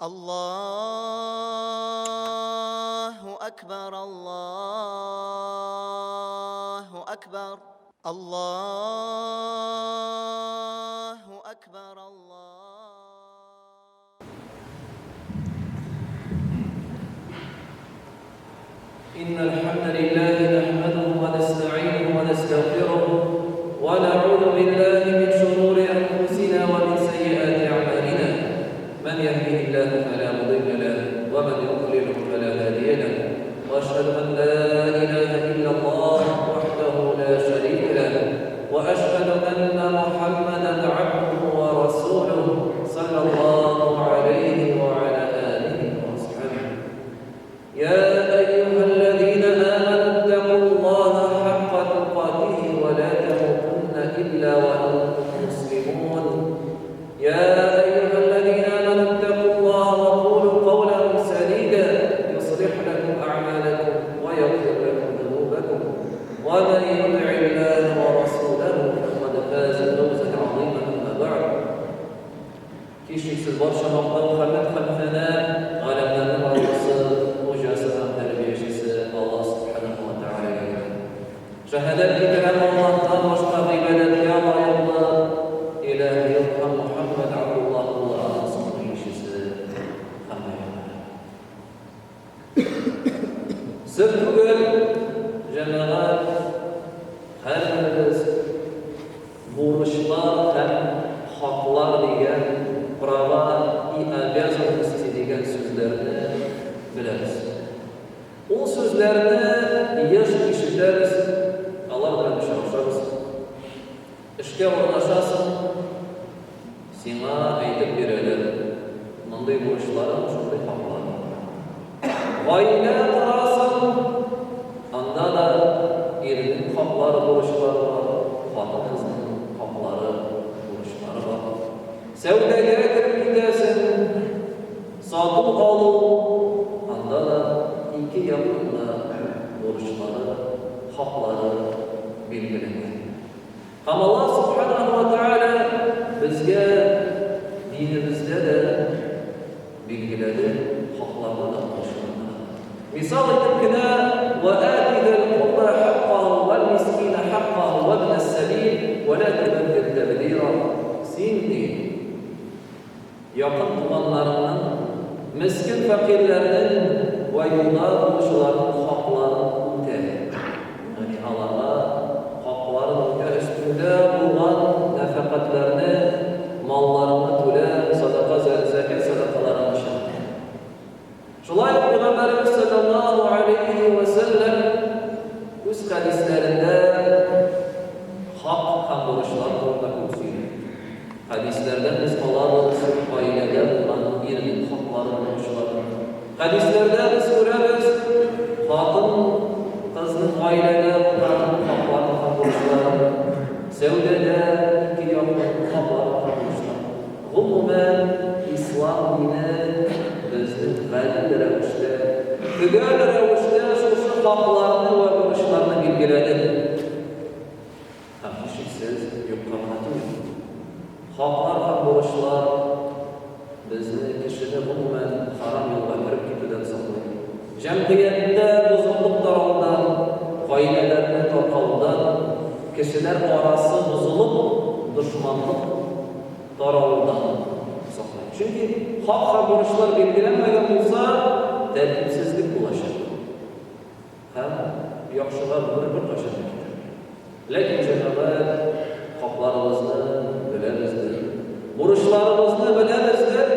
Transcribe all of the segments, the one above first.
الله أكبر الله أكبر الله أكبر إن الحمد لله نحمده ونستعينه ونستغفره ونعوذ بالله من شرور أنفسنا ومن سيئات أعمالنا من يهده الله فلا مضل له ومن يضلل فلا هادي له وأشهد أن لا إله إلا الله وحده لا شريك له وأشهد أن محمدا عبده ورسوله صلى الله عليه وعلى آله وأصحابه يا أيها الذين آمنوا اتقوا الله حق تقاته ولا تموتن إلا وأنتم مسلمون يا أيها الذين آمنوا اتقوا الله وقولوا قولا سديدا يصلح لكم أعمالكم ويغفر لكم ذنوبكم ومن يطع الله ورسوله فقد فاز فوزا عظيما أما بعد كيشيكسіз барша мақтау қамет қамтана ғаламның алғысы o'jasidan tarbiyachisi Alloh subhanahu va taologa shahodat etaman Allohdan boshqa ibodatga loyiqli ilohi yo'q Muhammad Abdulloh Rasulullohning elchisi hamma siz bugun jamoat hammamiz burishlar ham haqlar degan prava и обязанности degan so'zlarni bilamiz. O so'zlarni yosh kishilar Alloh bilan uchrashamiz. Ishga o'rnashasың, senga aytib beradi. Bunday bo'lishlari shunday haqlar. Oila qurasың, anda da erning haqlari bo'lishlari bor, xotin qizning haqlari bo'lishlari bor. Savdoga kirib ketasan, sotib olu, anda da ikki yoqda bo'lishlari, haqlari belgilangan. Alloh subhanahu va taolo bizga dinimizda da belgiladi, haqlarni da qo'shiladi. Misol aytibgina va atidal qurba haqqahu wal miskina haqqahu wa ibn as-sabil wa la tubaddil tabdira. Sindi yaqin tumanlarının miskin fakirlerinin ve yolda buluşuların haklarını öte. Yani Allah'a hakların üstünde olan nefakatlerini, mallarını tüle, sadaka, zekat sadakalarını şahit. Şulay Peygamberimiz sallallahu aleyhi ve sellem üst hadislerinde hak buluşular orada konuşuyor. Hadislerden biz Allah'ın ailede bulunan birinin haklarını buluşular. Hadislerden biz görürüz, hatun kızının ailede bulunan haklarını buluşular. Sevdede iki yakın haklarını buluşular. Umumen İslam dini bizim gayri revişte, güzel revişte şu haklarını ve buluşlarını bilgiledi. Hakişiksiz yok kalmadı. Haklar ham bo'lishlar bizni kishini umuman harom yo'lga kirib ketishdan saqlaydi. Jamiyatda buzilib taralgan, oilalarni tarqalgan, kishilar orasi buzilib, dushmanlik taralgan saqlaydi. Chunki haq ham bo'lishlar belgilanmagan bo'lsa, tartibsizlik bo'ladi. Ham yaxshilar bir qachon. Lekin janobat haqlarimizni bilemizdir. Buruşlarımızı bilemizdir.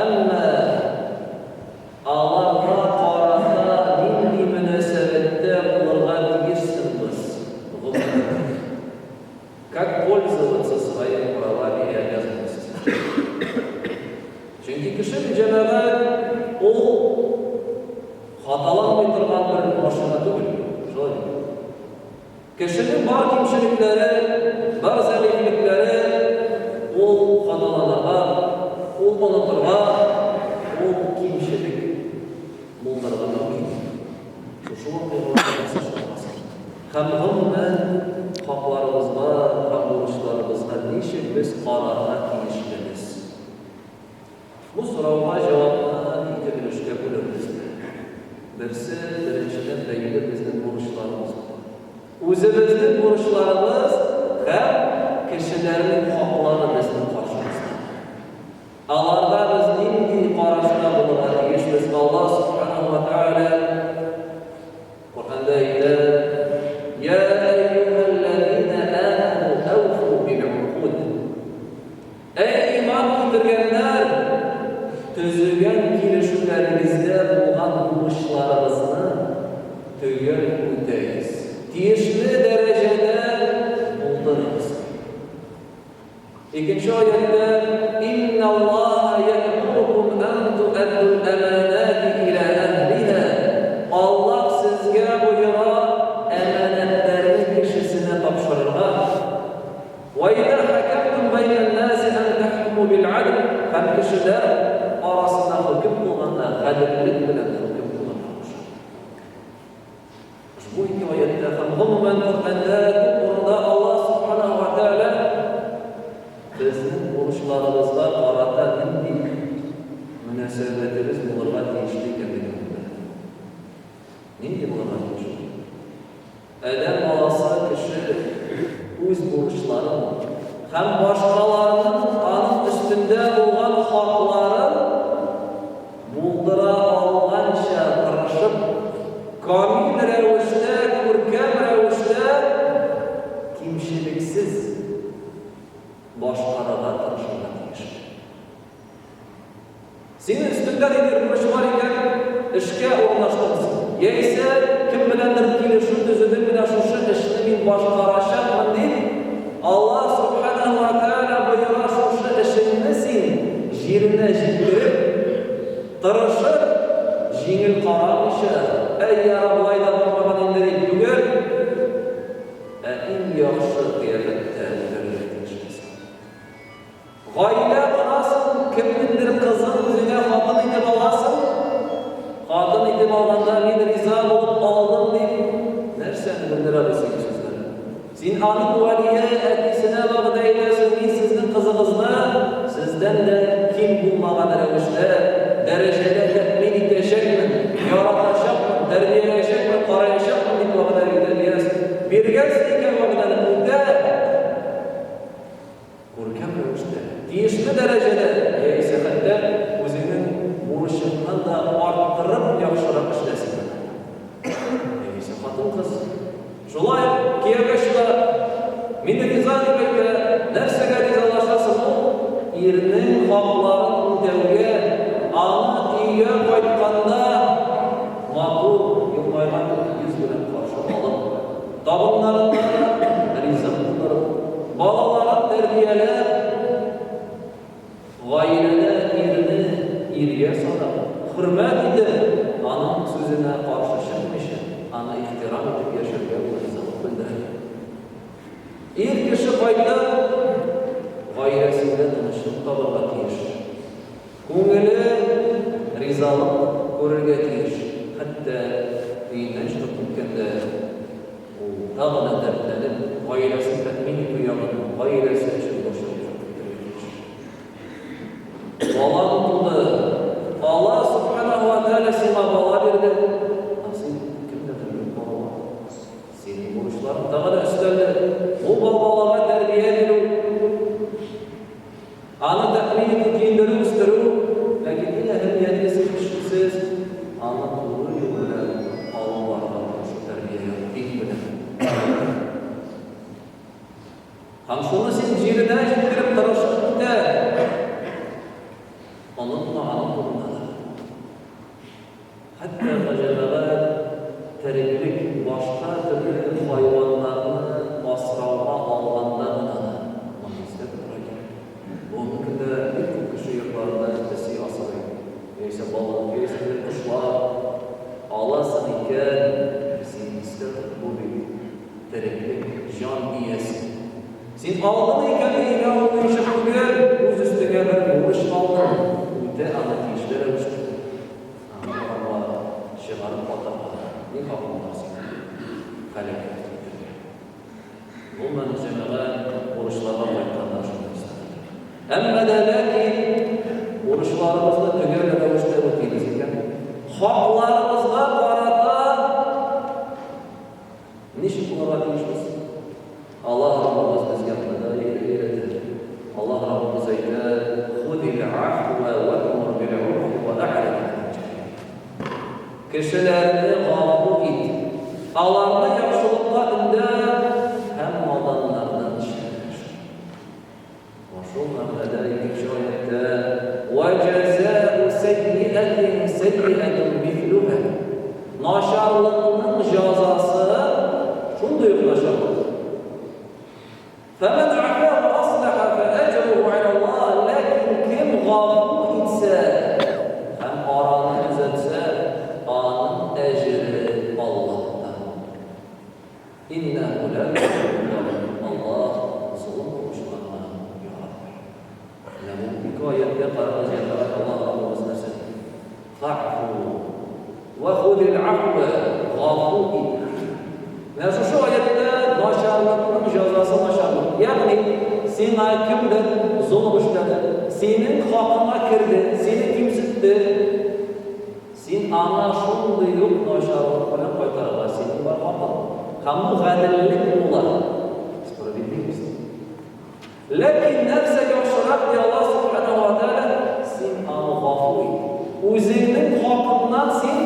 Ama Allah'a qarata dini münasebette bulurgan bilirsin biz. Как пользоваться своими правами и обязанностями. Çünkü kişinin cemaat o hatalanmay turgan bir maşina değil. Şöyle. Kişinin var kimçilikleri, var zayıflıkları, o hatalarına, o konularına, o kimçilik bulunduğuna mümkün. Şu vakıflarımızı şahsın. Hem hımmen haklarımızda, hem buluşlarımızda niçin biz kararına ilişkimiz? Bu so'rovga javobni ikki bo'lishga bo'lamiz. Birisi birinchidan belli bizning burchlarimiz. O'zimizning burchlarimiz ham kishilarning xohlari bizning qarshimizda. Allohga bizning qarashda bo'lgan ish Alloh subhanahu va taolo Qur'onda aytadi: "Ya ayyuhallazina amanu awfu bil uqud." Ey iymon keltirganlar, tuzilgan kelishuvlaringizda bo'lgan burchlarimizni tugal o'taysiz. Tiyishli darajada bo'ldiramiz. İkinci ayette İnna Allah ya'murukum an tu'addul amanati ila ahliha. Allah sizga buyurar emanetlerini kişisine topşırırlar. Ve idha hakamtum bayna nasi an tahkumu bil adl. Hem kişiler arasında hüküm kılganda adillik bilen hüküm kılınır. Bu iki ayette umumen Kur'an'da Allah subhanahu wa ta'ala bizning burçlarımızda arada indik münasebetimiz bulurga değişti ekanligini. Neydi bulurga değişti? Adam balası kişi o'z burçları hem başkalarının onun üstünde olan hakları buldura algancha tırışıp kamil revişte, görkem revişte kimşiliksiz boshqalarga topshirishga tegishli. Sening ustunda burch bor ekan, ishga o'rnashtirsin. Yeysa, kim bilandir kelishuv tuzilib, mana shu ishni men boshqarishim deb Alloh subhanahu va taolo buyurar shu ishingni sen yerine yigirib, tirishib, yengil qaramisha, ey yarablayda bo'lmagan indiri tugul, eng yaxshi qiyofatda G'oyla qilasiz, kimnindir qizini o'ziga xotin etib olasizmi? Xotin etib olganda men rizo bo'lib oldim deb narsani bildirasiz sizlar. Sen uning valiya atisini vaqtida aytasiz, men sizning qizingizni sizdan da kim bo'lmagan ravishda darajada ta'min etishakman, yaratishakman, tarbiyalashakman, qarayashakman deb vaqtida aytasiz. Bergansiz ekan vaqtida unda ko'rkam ravishda tiyishli darajada esa hatta o'zining burchidan da orttirib yaxshiroq ishlasin. Esa xotin qiz shulay kiyagashlar meni rizo deb aytdi, narsaga rizolashasizmi? Erning xohlarini o'tavga, ani uyga qaytganda ma'qul yilmayman yuz bilan qarshi olib, davomlarini rizo qilib, balalarini tarbiyalab g'oyilada erini erga solib, hurmat etib, uning so'zini qarshi chiqmishi, uni ehtirom etib yashashga o'rgatib bildiradi. Er kishi qaytib, g'oyilasiga tinchlik topib ketish, ko'ngli rizolik ko'rishga ketish, hatto uydan chiqib ketganda u tag'in dardlanib, g'oyilasini tatmin etib, g'oyilasi uchun boshlaydi. Bala tutuldu. Allah subhanahu wa ta'ala sana bala verdi. Nasıl? Kimdedir bu bala? Senin burçların daha da üstelde. O balalara terbiye edilir. Ana takmin edip kendini üstürür. Lakin yine hem siz ana doğru yoluyla Allah'a karşı terbiye etmeden. Hamşonu sen cirine getirip taraşıp da onunla anlatılmalı. Hatta acaba terbiyelik başka türlü hayvanlarını asrava alganlarına onu istedim. Onun da bir kişi yaplarında tesi asarı. Neyse balık, neyse kuşlar alasın iken sen istedim bu bir terbiyelik can iyesi. Sen aldın iken ilanını işe bugün uz üstüne bir vuruş aldın. Ve ana kişilere uçtu. Ama şımarıp atamadı. Ne kapılmaz? Kalem ettirdi. Bunların cemaat oruçlarına baktanlar şunu istedim. Ama da lakin Buruşlarımızda tügel ravishda o'taymiz ekan. Haqlarimizga qarata nishib qo'yganimiz. Allah Rabbimiz bizga hidayat. Allah Rabbimiz aytadi: "Xudil afwa wa'mur bil 'urfi wa a'rid 'anil jahil." Kishilarni g'afur et. Allah'ın yaxshilikqa unda ham odamlardan ishlar. Shu ma'noda ikkinchi oyatda va jazaa'u sayyi'atin sayyi'atun mithluha. Nosharlikning jazosi shunday nasharlik. فمن عفا وأصلح فأجره على الله لكن كم غافور إنسان هم أرانا إزاتسا آن أجر الله إنه لا يظلم الله ظلم وشرنا يا رب لمن بكاية يقرأ جل الله ومسنسا فاعفوا وخذ العفو غافور Mana shu oyatda nosharlikning jazosi nosharlik. Ya'ni sen kimdir zulm ishladi, sening haqingga kirdi, seni kimsitdi. Sen ana shunday yo'q nosharlik bilan qaytarib sening bor haqing. Hamma g'adillik bo'lar. Справедливость. Lekin nafsaga o'xsharaq Alloh subhanahu va taolo sen ana g'afur. O'zingning haqingdan sen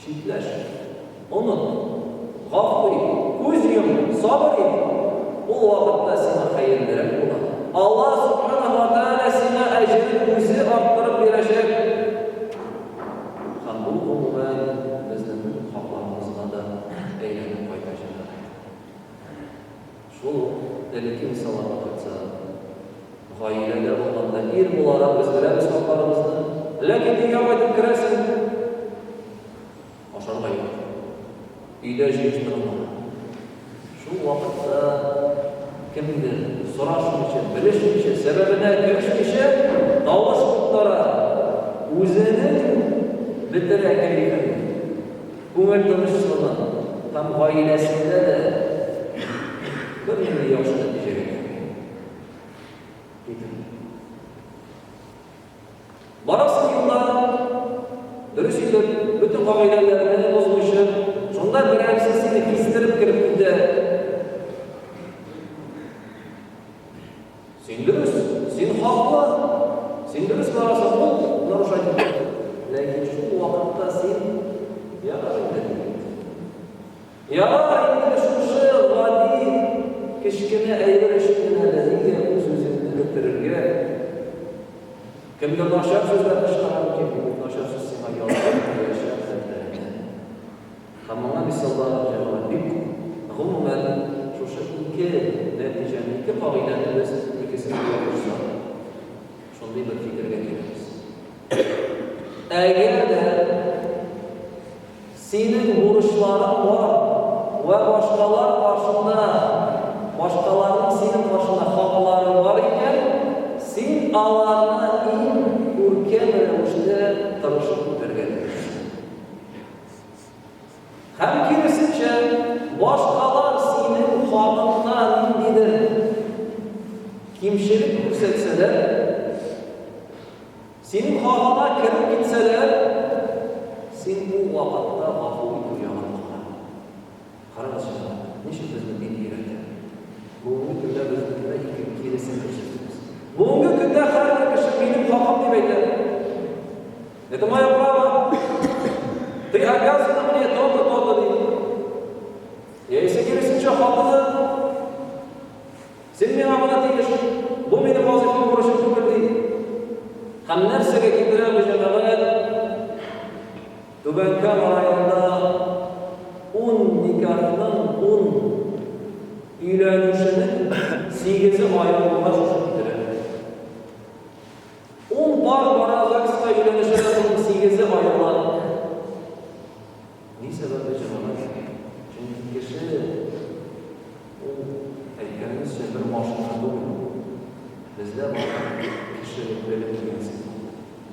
cheklash. Onu g'afur, ko'z yum, sabr et. Bu vaqtda senga xayrliroq bo'ladi. Alloh subhanahu va taolo senga ajrni o'zi orttirib berajak. Ham bu umuman bizning haqlarimizga da aylanib qaytashadi. Shu dalilki misollar qilsa, g'oyalar bo'lganda er bo'lar biz bilamiz haqlarimizni, lekin nega qaytib kirasan? Oshirmaydi. Uyda yig'ishtirma. Shu vaqtda kimdir so'rashmishi, bilishmishi, sababini ko'rishmishi, tovush ko'taradi. O'zini bitirayotgan ko'ngil tinchligini ham oilasida da bir nima yaxshi natijaga keladi. Barasi yo'llar durust bütün qoidalarni buzilishi shunda birinchisi seni kestirib kiribdi. Sen durust, sen haqli, sen durust barasan bu narушать. Lekin shu vaqtda sen endi shu g'adi kichkina ayrishgina nariga o'z-o'zini bitirga kimdir noshab so'zlar chiqarib kelib noshab so'z semaga hamma misollar javob umuman shu ikki natijani ikki qoidani biz ikkisini ko'rishsak shunday bir fikrga kelamiz. Agarda sening burchlaring bor va boshqalar qarshida boshqalarning sening qarshida haqlari bor ekan, sen Allohni eng ulkan ravishda tarishib o'tirgansan. Ham kirisincha boshqalar sening haqingdan nimadir kimchilik ko'rsatsalar, sening haqingga kirib ketsalar, sen bu vaqtda g'afur bo'lgansan. Qarang, nechta bizni din beradi. Bugungi kunda bizda ikki kirisin ko'rsatamiz. Bugungi kunda har bir kishi mening haqim deb aytadi. Это мое право. Ты обязан мне то-то deydi. Esa kirisincha haqida sen menga amonat edish, bu mening vazifam bo'lishi kerak deydi. Ham narsaga keltiramiz janobat. Tubanka rayonida 10 nikohdan 10 uylanishini 8 oy bo'lmas o'ttiradi. 10 bor barazakska uylanishini 8 oy bo'ladi. Ne sababli janobat? Chunki kishi aytganimizcha bir mashina bo'ladi. Bizda kishilik bilib turgansiz.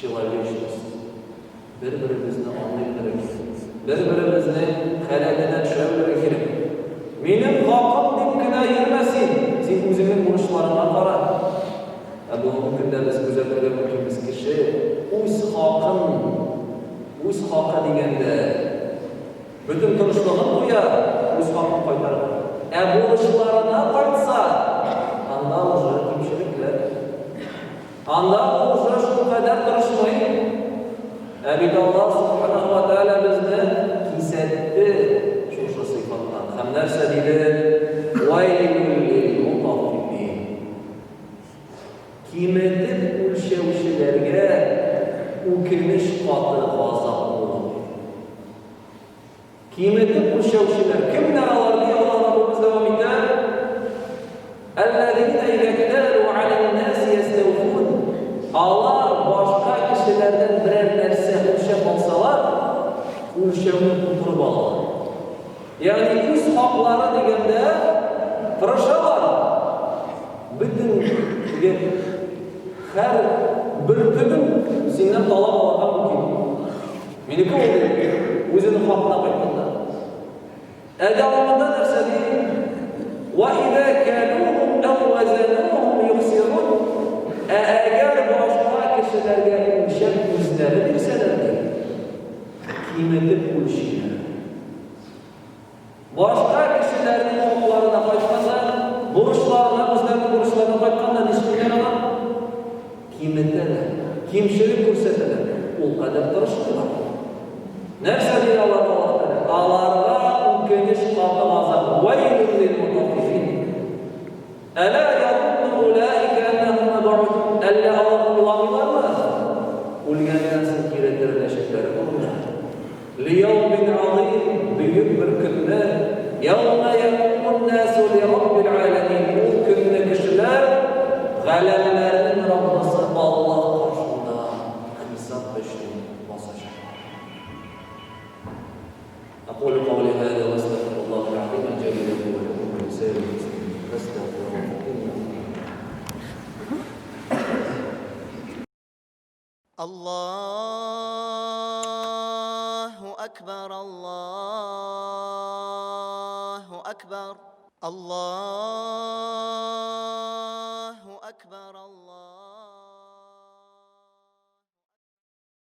Человечность. Bir-birimizni anlayib bir-birimizni xalaqadan tushirib kerak. Mening haqim debgina yurmasin. Sen o'zingning bo'lishlaringga qara. Bugungi kunda biz kuzatuvga mumkinmiz kishi o'z haqi deganda butun turishlig'ini qo'yar, o'z haqini qaytarib. Bo'lishlarini qaytsa, anda o'sha kimchiliklar. Anda o'sha shu qadar turishmaydi. Alloh subhanahu va taala bizni kesatdi shu sifatdan. Ham narsa deydi, vaylul lil mutaffifin. Kimetib o'lshovchilarga o'kinish qotili g'azab bo'ladi. Kimetib o'lshovchilar kimlar ularni Allohimiz davom etar? Allazina yaktalu 'alan nas yastawfun. Allah boshqa kishilardan biror narsa o'lshab olsalar, o'lshavni qo'yib oladi. Ya'ni o'z haqlari deganda tirishadilar. Butun har bir tugun sendan talab olgan mumkin. Meniki o'zi o'zini haqına qaytganda. Adamda narsa deydi. Va idza kaluhum aw wazanuhum yukhsirun. Agar boshqa kishilarga o'xshab o'zlari bersalar, qiymatli bo'lishini. Boshqa kishilarning huquqlarini qaytganda, burchlarini, o'zlarining burchlarini qaytganda nisbatan qiymatlar, kimchilik ko'rsatadi. U qadar turishdilar. Narsa deydi Alloh taolo. Allarga o'kinish qoti azab. Vaylul lil mutaffifin. Ala yaqulu ulaika annahum mab'uthun. Alla Allohlarmi? O'lganlardan keltirilishlar bo'ladi. Liyawmin azim, buyuk bir kunda, yawma yaqumun nasu li robbil alamin. Bu kunda kishilar g'alabalarning Robbisi Alloh qarshısida hisob berishni bosadi. أقول قولي هذا وأستغفر الله العظيم الجليل لي ولكم ولسائر المسلمين فاستغفروه إنه الله أكبر الله أكبر الله أكبر الله